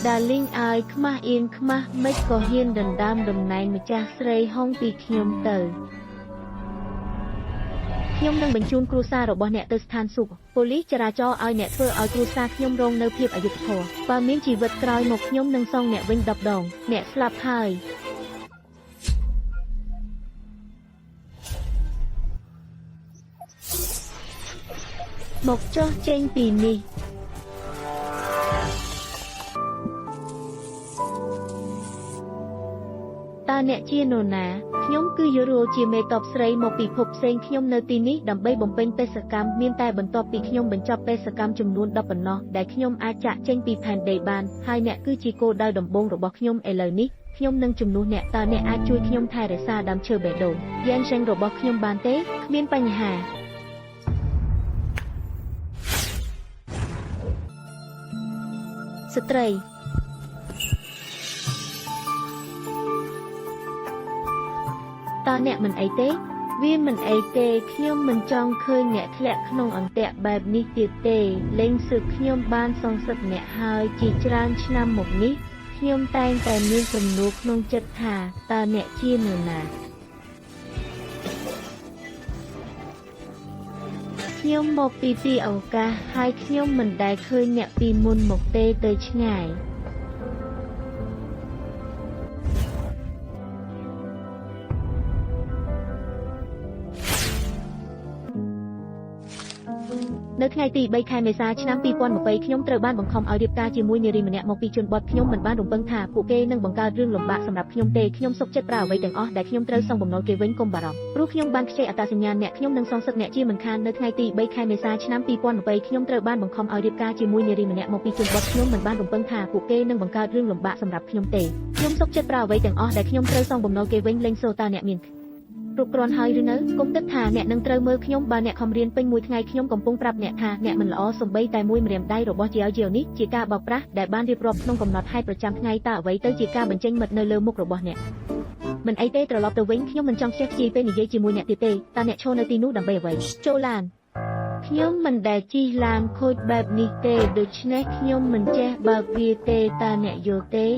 Darling អើយខ្មាស់អៀនខ្មាស់មិនក៏ហ៊ានដណ្ដើមតំណែងម្ចាស់ស្រីហុងពីខ្ញុំទៅខ្ញុំនឹងបញ្ជូនគ្រួសាររបស់អ្នកទៅស្ថានសួគ៌ប៉ូលីសចរាចរណ៍ឲ្យអ្នកធ្វើឲ្យគ្រួសារខ្ញុំរងនៅភាពអយុត្តិធម៌បើមានជីវិតក្រោយមកខ្ញុំនឹងសងអ្នកវិញ10 ដងអ្នកស្លាប់ហើយមកចុះចេញពីនេះតើអ្នកជានរណាខ្ញុំគឺយូរ៉ូជាមេតបស្រីមកពីភពផ្សេងខ្ញុំនៅទីនេះដើម្បីបំពេញបេសកកម្មមានតែបន្ទាប់ពីខ្ញុំបញ្ចប់បេសកកម្មចំនួន10ប៉ុណ្ណោះដែលខ្ញុំអាចចាក់ចេញពីផែនដីបានហើយអ្នកគឺជាគោលដៅដំបូងរបស់ខ្ញុំឥឡូវនេះខ្ញុំនឹងជំនួសអ្នកតើអ្នកអាចជួយខ្ញុំថែរក្សាដើមឈើបេះដូងយ៉ាងឆេងរបស់ខ្ញុំបានទេគ្មានបញ្ហាស្ត្រីតើអ្នកមិនអីទេវាមិនអីទេខ្ញុំមិនចង់ឃើញអ្នកធ្លាក់ក្នុងអន្ទាក់បែបនេះទៀតទេលេងសើចខ្ញុំបានសងសឹកអ្នកហើយជាច្រើនឆ្នាំមកនេះខ្ញុំតែងតែមានសំណួរក្នុងចិត្តថាតើអ្នកជានរណាខ្ញុំមកពីទីឱកាសហើយខ្ញុំមិនដែលឃើញអ្នកពីមុនមកទេទៅឆ្ងាយនៅថ្ងៃទី3ខែមេសាឆ្នាំ2020ខ្ញុំត្រូវបានបង្ខំឲ្យរៀបការជាមួយនារីម្នាក់មកពីជនបទខ្ញុំមិនបានរំពឹងថាពួកគេនឹងបង្កើតរឿងលំបាកសម្រាប់ខ្ញុំទេខ្ញុំសុខចិត្តប្រើអ្វីទាំងអស់ដែលខ្ញុំត្រូវសងបំណុលគេវិញកុំបារម្ភព្រោះខ្ញុំបានខ្ចីអត្តសញ្ញាណអ្នកខ្ញុំនឹងសងសឹកអ្នកជាមិនខាននៅថ្ងៃទី3ខែមេសាឆ្នាំ2020ខ្ញុំត្រូវបានបង្ខំឲ្យរៀបការជាមួយនារីម្នាក់មកពីជនបទខ្ញុំមិនបានរំពឹងថាពួកគេនឹងបង្កើតរឿងលំបាកសម្រាប់ខ្ញុំទេខ្ញុំសុខចិត្តប្រើអ្វីទាំងអស់ដែលខ្ញុំត្រូវសងបំណុលគេវិញលេងសូតើអ្នកមានគ្រប់គ្រាន់ហើយឬនៅកុំគិតថាអ្នកនឹងត្រូវមើលខ្ញុំបើអ្នកខំរៀនពេញមួយថ្ងៃខ្ញុំកំពុងប្រាប់អ្នកថាអ្នកមិនល្អសំបីតែមួយម្រាមដៃរបស់ជាវនេះជាការបោកប្រាស់ដែលបានរៀបរាប់ក្នុងកំណត់ហេតុប្រចាំថ្ងៃតើអ្វីទៅជាការបញ្ចេញមិត្តនៅលើមុខរបស់អ្នកមិនអីទេត្រឡប់ទៅវិញខ្ញុំមិនចង់ខ្ជះខ្ជាយពេលនិយាយជាមួយអ្នកទៀតទេតើអ្នកឈរនៅទីនោះដើម្បីអ្វីចូលឡានខ្ញុំមិនដែលជិះឡានខូចបែបនេះទេដូច្នេះខ្ញុំមិនចេះបើកវាទេតើអ្នកយល់ទេ